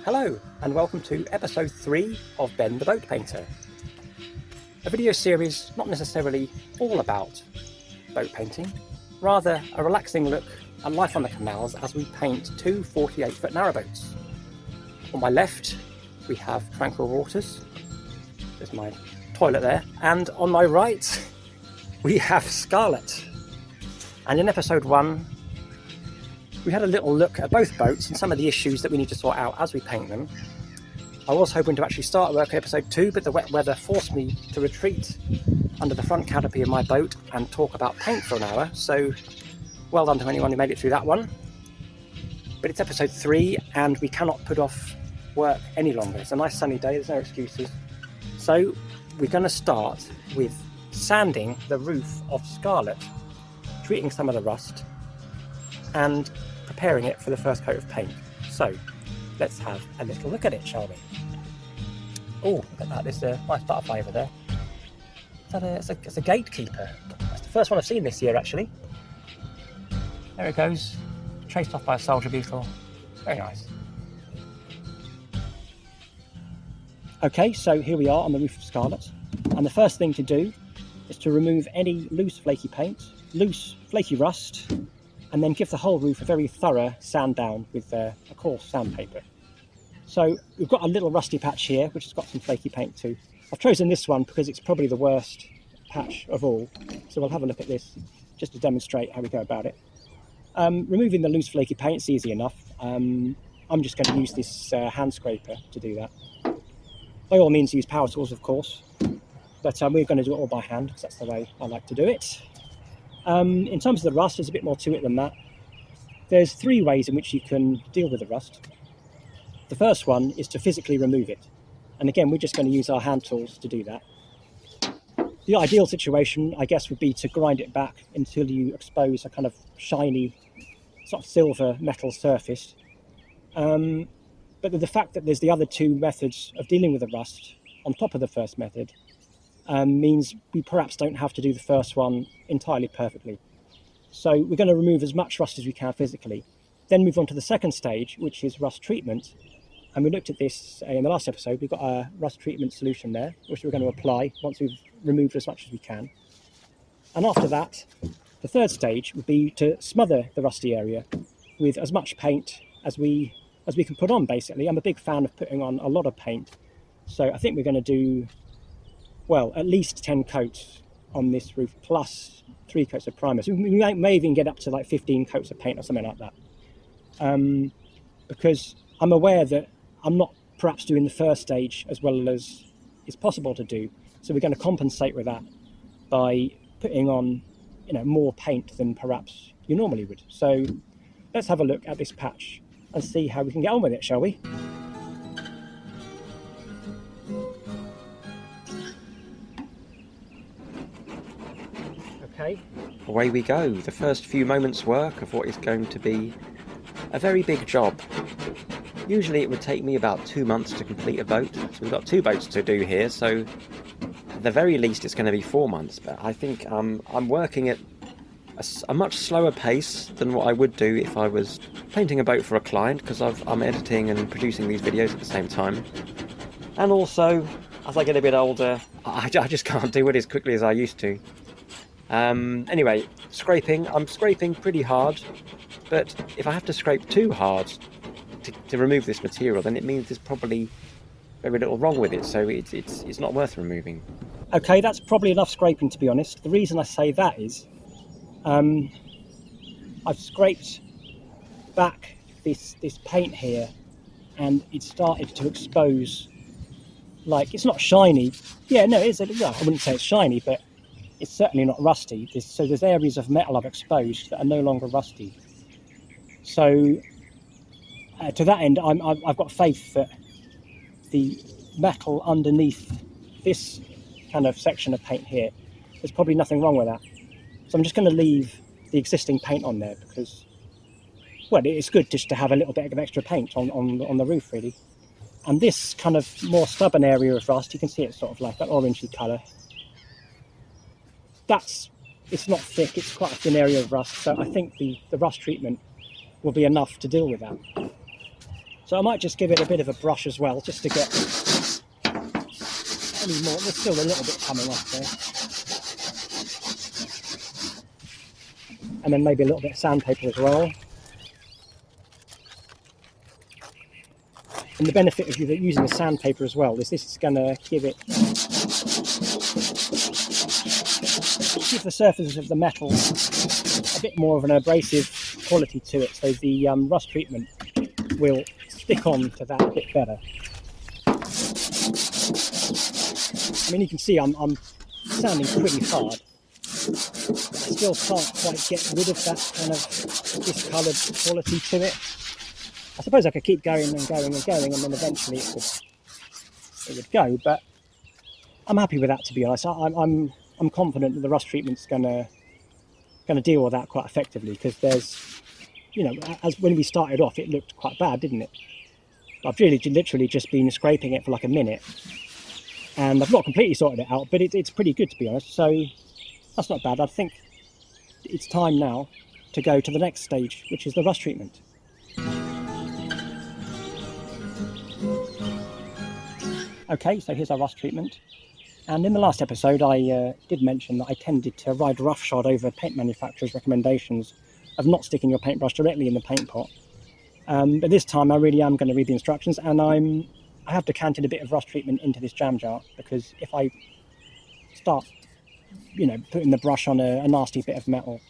Hello and welcome to episode 3 of Ben the Boat Painter. A video series not necessarily all about boat painting, rather a relaxing look at life on the canals as we paint two 48-foot narrowboats. On my left we have tranquil waters, there's my toilet there, and on my right we have Scarlet. And in episode 1 we had a little look at both boats and some of the issues that we need to sort out as we paint them. I was hoping to actually start work at episode 2, but the wet weather forced me to retreat under the front canopy of my boat and talk about paint for an hour, so well done to anyone who made it through that one. But it's episode 3 and we cannot put off work any longer. It's a nice sunny day, there's no excuses. So we're going to start with sanding the roof of Scarlet, treating some of the rust and preparing it for the first coat of paint. So let's have a little look at it, shall we? Oh, look at that, there's a nice butterfly over there. It's a gatekeeper. That's the first one I've seen this year, actually. There it goes, chased off by a soldier beetle. Very nice. Okay, so here we are on the roof of Scarlet, and the first thing to do is to remove any loose flaky paint, loose flaky rust, and then give the whole roof a very thorough sand down with a coarse sandpaper. So we've got a little rusty patch here which has got some flaky paint too. I've chosen this one because it's probably the worst patch of all, so we'll have a look at this just to demonstrate how we go about it. Removing the loose flaky paint is easy enough. I'm just going to use this hand scraper to do that. By all means use power tools, of course, but we're going to do it all by hand because that's the way I like to do it. In terms of the rust, there's a bit more to it than that. There's 3 ways in which you can deal with the rust. The first one is to physically remove it, and again we're just going to use our hand tools to do that. The ideal situation, I guess, would be to grind it back until you expose a kind of shiny sort of silver metal surface. But the fact that there's the other 2 methods of dealing with the rust on top of the first method means we perhaps don't have to do the first one entirely perfectly. So we're going to remove as much rust as we can physically, then move on to the second stage, which is rust treatment. And we looked at this in the last episode. We've got a rust treatment solution there, which we're going to apply once we've removed as much as we can. And after that, the third stage would be to smother the rusty area with as much paint as we can put on, basically. I'm a big fan of putting on a lot of paint, so I think we're going to do, well, at least 10 coats on this roof, plus 3 coats of primer. So we may even get up to like 15 coats of paint or something like that. Because I'm aware that I'm not perhaps doing the first stage as well as it's possible to do. So we're going to compensate with that by putting on, more paint than perhaps you normally would. So let's have a look at this patch and see how we can get on with it, shall we? Okay, away we go. The first few moments' work of what is going to be a very big job. Usually it would take me about 2 months to complete a boat, so we've got 2 boats to do here, so at the very least it's going to be 4 months, but I think I'm working at a much slower pace than what I would do if I was painting a boat for a client, because I'm editing and producing these videos at the same time. And also, as I get a bit older, I just can't do it as quickly as I used to. Anyway, I'm scraping pretty hard, but if I have to scrape too hard to remove this material, then it means there's probably very little wrong with it, so it's not worth removing. Okay, that's probably enough scraping, to be honest. The reason I say that is I've scraped back this paint here and it started to expose, like, it's not shiny. Yeah, no, it is. I wouldn't say it's shiny, but it's certainly not rusty. So there's areas of metal I've exposed that are no longer rusty. So to that end, I've got faith that the metal underneath this kind of section of paint here, there's probably nothing wrong with that. So I'm just going to leave the existing paint on there because, well, it's good just to have a little bit of extra paint on the roof, really. And this kind of more stubborn area of rust, you can see it's sort of like that orangey colour. It's not thick, it's quite a thin area of rust, so I think the rust treatment will be enough to deal with that. So I might just give it a bit of a brush as well, just to get any more. There's still a little bit coming off there. And then maybe a little bit of sandpaper as well. And the benefit of using the sandpaper as well is this is going to give the surfaces of the metal a bit more of an abrasive quality to it, so the rust treatment will stick on to that a bit better. I mean, you can see I'm sanding pretty hard. I still can't quite get rid of that kind of discoloured quality to it. I suppose I could keep going and going and going, and then eventually it would go. But I'm happy with that, to be honest. I'm confident that the rust treatment's going to deal with that quite effectively, because there's, you know, as when we started off, it looked quite bad, didn't it? I've literally just been scraping it for like a minute, and I've not completely sorted it out, but it's pretty good, to be honest. So that's not bad. I think it's time now to go to the next stage, which is the rust treatment. Okay, so here's our rust treatment. And in the last episode, I did mention that I tended to ride roughshod over paint manufacturers' recommendations of not sticking your paintbrush directly in the paint pot. But this time I really am going to read the instructions, and I have decanted a bit of rust treatment into this jam jar, because if I start, you know, putting the brush on a nasty bit of metal,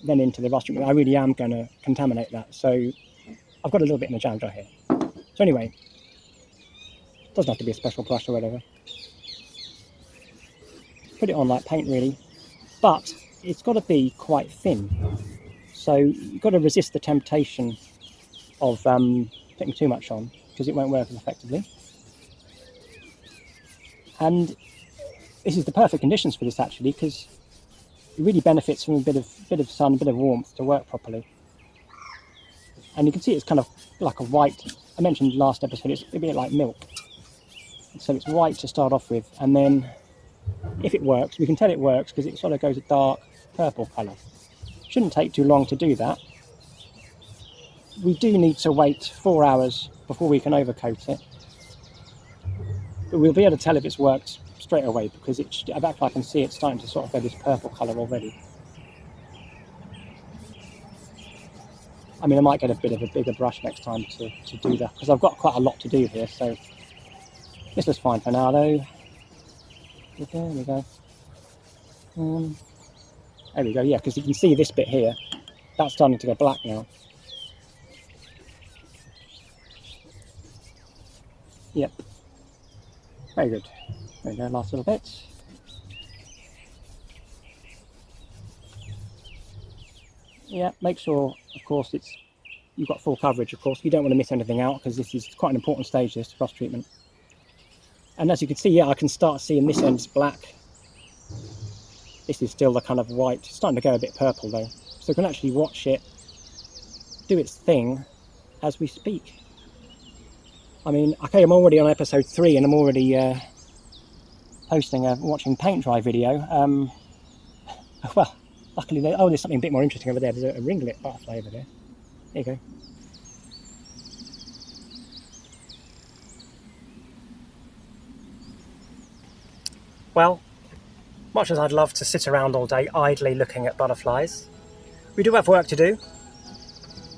then into the rust treatment, I really am going to contaminate that. So I've got a little bit in the jam jar here. So anyway, doesn't have to be a special brush or whatever. Put it on like paint, really, but it's got to be quite thin. So you've got to resist the temptation of putting too much on, because it won't work as effectively. And this is the perfect conditions for this, actually, because it really benefits from a bit of sun, a bit of warmth to work properly. And you can see it's kind of like a white. I mentioned last episode, it's a bit like milk. So it's white to start off with, and then if it works, we can tell it works because it sort of goes a dark purple colour. Shouldn't take too long to do that. We do need to wait 4 hours before we can overcoat it, but we'll be able to tell if it's worked straight away, because I can see it's starting to sort of go this purple colour already. I mean, I might get a bit of a bigger brush next time to do that, because I've got quite a lot to do here. So this looks fine for now, though. There we go. There we go, yeah, because you can see this bit here, that's starting to go black now. Yep. Very good. There we go, last little bit. Yeah, make sure, of course, you've got full coverage, of course. You don't want to miss anything out, because this is quite an important stage, this rust treatment. And as you can see, yeah, I can start seeing this end's black. This is still the kind of white. It's starting to go a bit purple, though. So you can actually watch it do its thing as we speak. I mean, okay, I'm already on episode 3, and I'm already posting a watching paint dry video. Well, luckily, there's something a bit more interesting over there. There's a ringlet butterfly over there. There you go. Well, much as I'd love to sit around all day idly looking at butterflies, we do have work to do.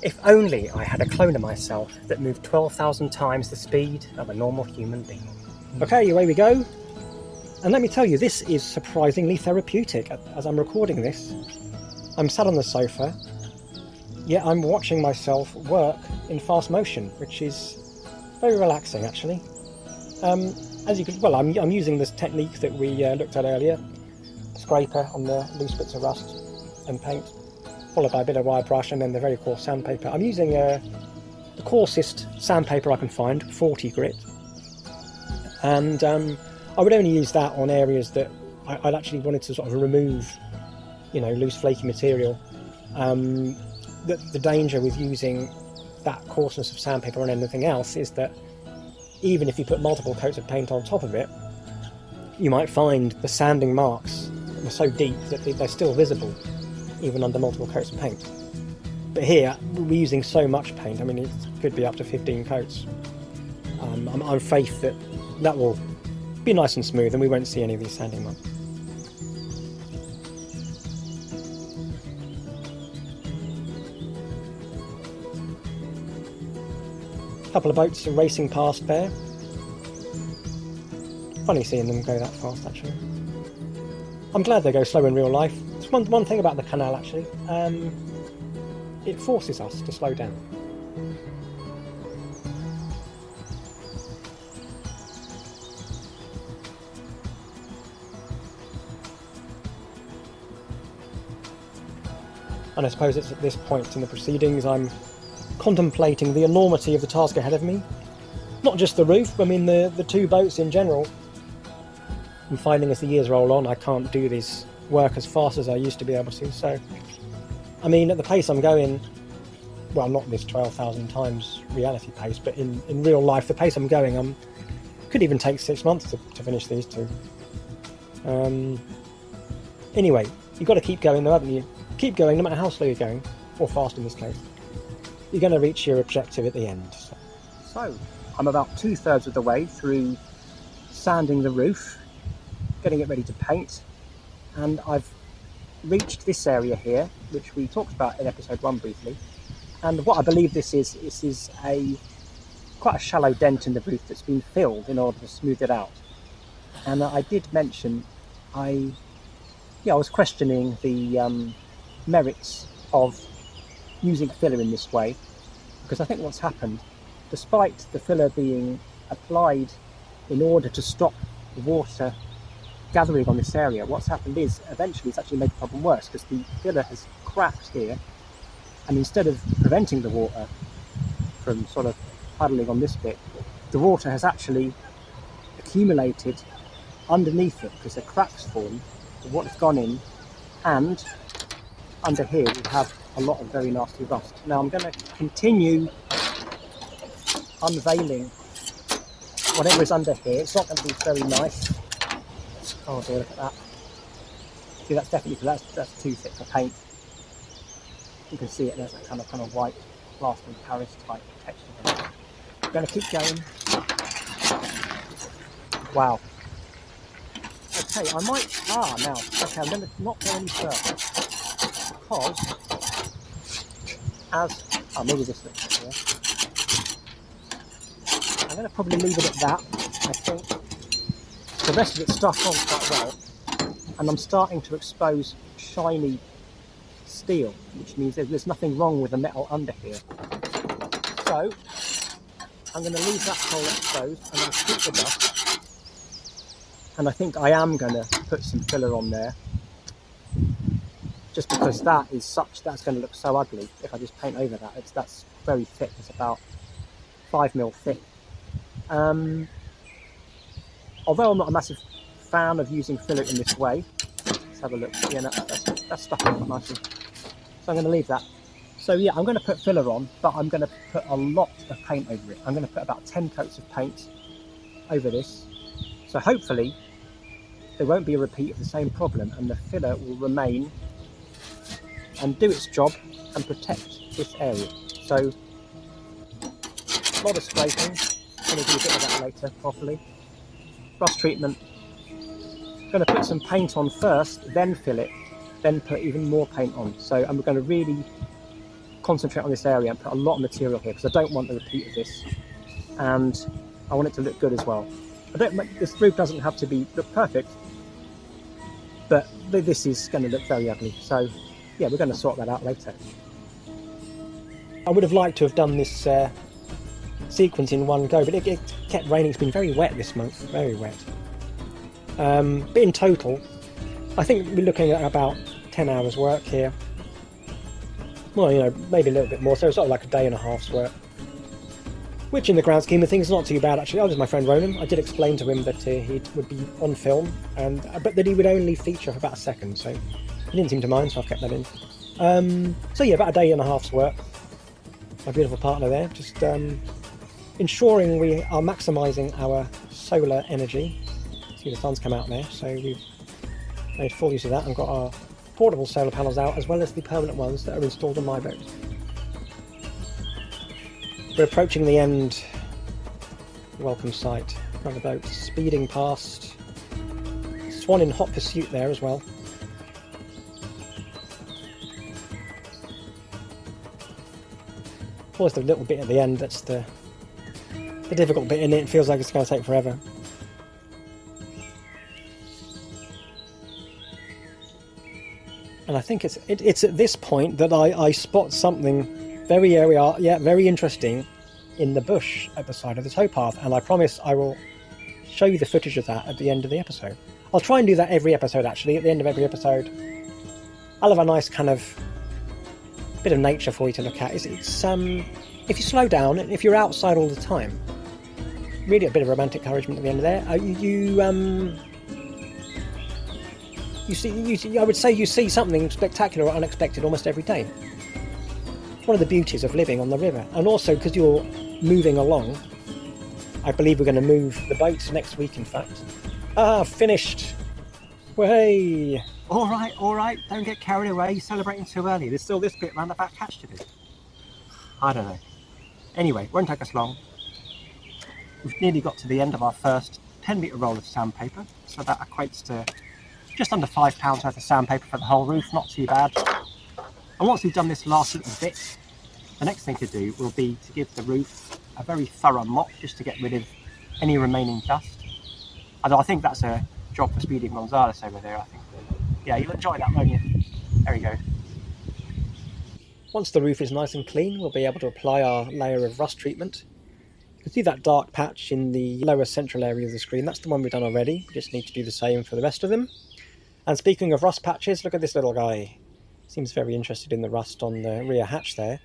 If only I had a clone of myself that moved 12,000 times the speed of a normal human being. Okay, away we go. And let me tell you, this is surprisingly therapeutic. As I'm recording this, I'm sat on the sofa, yet I'm watching myself work in fast motion, which is very relaxing, actually. As you can, well, I'm using this technique that we looked at earlier, scraper on the loose bits of rust and paint, followed by a bit of wire brush, and then the very coarse sandpaper. I'm using the coarsest sandpaper I can find, 40 grit, and I would only use that on areas that I'd actually wanted to sort of remove, you know, loose flaky material. The danger with using that coarseness of sandpaper on anything else is that even if you put multiple coats of paint on top of it, you might find the sanding marks are so deep that they're still visible even under multiple coats of paint. But here we're using so much paint. I mean, could be up to 15 coats. I'm faith that that will be nice and smooth and we won't see any of these sanding marks. A couple of boats are racing past there. Funny seeing them go that fast, actually. I'm glad they go slow in real life. It's one thing about the canal, actually. It forces us to slow down. And I suppose it's at this point in the proceedings I'm contemplating the enormity of the task ahead of me. Not just the roof, I mean the two boats in general. I'm finding as the years roll on I can't do this work as fast as I used to be able to, so I mean at the pace I'm going, well not this 12,000 times reality pace, but in real life the pace I'm going could even take 6 months to finish these two. Anyway, you've got to keep going though, haven't you? Keep going no matter how slow you're going, or fast in this case. You're going to reach your objective at the end. So I'm about 2/3 of the way through sanding the roof, getting it ready to paint, and I've reached this area here, which we talked about in episode 1 briefly. And what I believe this is quite a shallow dent in the roof that's been filled in order to smooth it out. And I did mention I was questioning the merits of using filler in this way, because I think what's happened, despite the filler being applied in order to stop the water gathering on this area, what's happened is eventually it's actually made the problem worse, because the filler has cracked here, and instead of preventing the water from sort of puddling on this bit, the water has actually accumulated underneath it because the cracks formed, the water's gone in, and under here we have a lot of very nasty rust. Now I'm going to continue unveiling whatever is under here. It's not going to be very nice. Oh dear, look at that. See, that's definitely, that's too thick for paint. You can see it, there's that kind of white plaster of Paris type texture. I'm going to keep going. Wow. Okay, I might, now, okay, I'm going to not go any further, because, maybe this looks better. I'm going to probably leave it at that. I think the rest of it's stuck on quite well, and I'm starting to expose shiny steel, which means there's nothing wrong with the metal under here. So, I'm going to leave that hole exposed, I'm going to keep the dust, and I think I am going to put some filler on there, just because that's going to look so ugly if I just paint over that. That's very thick, it's about 5mm thick. Although I'm not a massive fan of using filler in this way, let's have a look. Yeah, that's stuck in quite nicely. So I'm going to leave that. So yeah, I'm going to put filler on, but I'm going to put a lot of paint over it. I'm going to put about 10 coats of paint over this. So hopefully there won't be a repeat of the same problem, and the filler will remain and do its job and protect this area. So a lot of scraping. I'm going to do a bit of that later properly. Rust treatment. Going to put some paint on first, then fill it, then put even more paint on. So I'm going to really concentrate on this area and put a lot of material here, because I don't want a repeat of this, and I want it to look good as well. This roof doesn't have to look perfect, but this is going to look very ugly. So yeah, we're going to sort that out later. I would have liked to have done this sequence in one go, but it kept raining. It's been very wet this month, very wet. But in total, I think we're looking at about 10 hours work here. Well, maybe a little bit more, so it's sort of like a day and a half's work. Which in the grand scheme of things is not too bad actually. I was with my friend Ronan. I did explain to him that he would be on film, but that he would only feature for about a second, so he didn't seem to mind, so I've kept that in. So yeah, about a day and a half's work. My beautiful partner there, just ensuring we are maximising our solar energy. See, the sun's come out there, so we've made full use of that and got our portable solar panels out, as well as the permanent ones that are installed on my boat. We're approaching the end. Welcome sight. On the boat, speeding past. Swan in hot pursuit there as well. Always the little bit at the end that's the difficult bit in it. It feels like it's going to take forever. And I think it's at this point that I spot something very interesting in the bush at the side of the towpath, and I promise I will show you the footage of that at the end of the episode. I'll try and do that every episode actually. At the end of every episode I'll have a nice kind of bit of nature for you to look at. It's if you slow down, if you're outside all the time, really a bit of romantic encouragement at the end of there. I would say you see something spectacular or unexpected almost every day. It's one of the beauties of living on the river, and also because you're moving along. I believe we're going to move the boats next week, in fact. Finished. Way. All right. Don't get carried away. You're celebrating too early. There's still this bit round the back hatch to do. I don't know. Anyway, won't take us long. We've nearly got to the end of our first 10-metre roll of sandpaper, so that equates to just under £5 worth of sandpaper for the whole roof. Not too bad. And once we've done this last little bit, the next thing to do will be to give the roof a very thorough mop, just to get rid of any remaining dust. Although I think that's a job for Speedy Gonzalez over there, I think. Yeah, you'll enjoy that, won't you? There we go. Once the roof is nice and clean, we'll be able to apply our layer of rust treatment. You can see that dark patch in the lower central area of the screen. That's the one we've done already. We just need to do the same for the rest of them. And speaking of rust patches, look at this little guy. Seems very interested in the rust on the rear hatch there.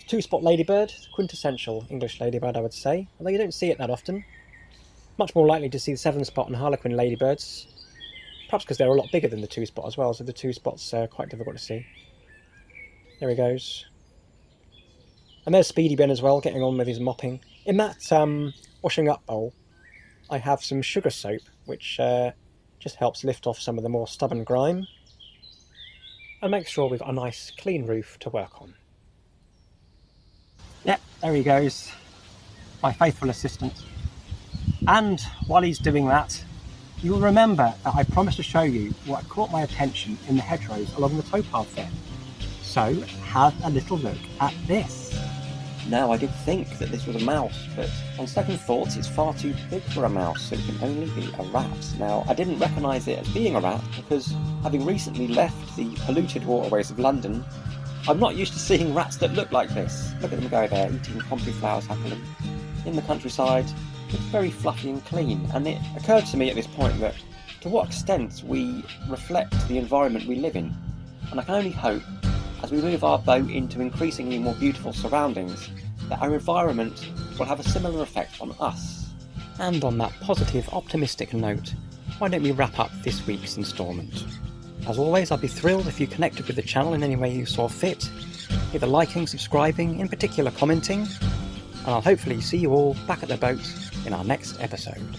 Two-spot ladybird, quintessential English ladybird, I would say, although you don't see it that often. Much more likely to see the 7-spot and harlequin ladybirds, perhaps because they're a lot bigger than the 2-spot as well, so the 2-spot's quite difficult to see. There he goes. And there's Speedy Ben as well, getting on with his mopping. In that washing up bowl, I have some sugar soap, which just helps lift off some of the more stubborn grime, and make sure we've got a nice clean roof to work on. Yep, there he goes, my faithful assistant. And while he's doing that, you'll remember that I promised to show you what caught my attention in the hedgerows along the towpath there. So have a little look at this. Now, I did think that this was a mouse, but on second thoughts it's far too big for a mouse, so it can only be a rat. Now, I didn't recognise it as being a rat because, having recently left the polluted waterways of London, I'm not used to seeing rats that look like this. Look at them go there, eating pompey flowers happily. In the countryside, it's very fluffy and clean, and it occurred to me at this point that to what extent we reflect the environment we live in. And I can only hope, as we move our boat into increasingly more beautiful surroundings, that our environment will have a similar effect on us. And on that positive, optimistic note, why don't we wrap up this week's instalment? As always, I'd be thrilled if you connected with the channel in any way you saw fit, either liking, subscribing, in particular commenting, and I'll hopefully see you all back at the boat in our next episode.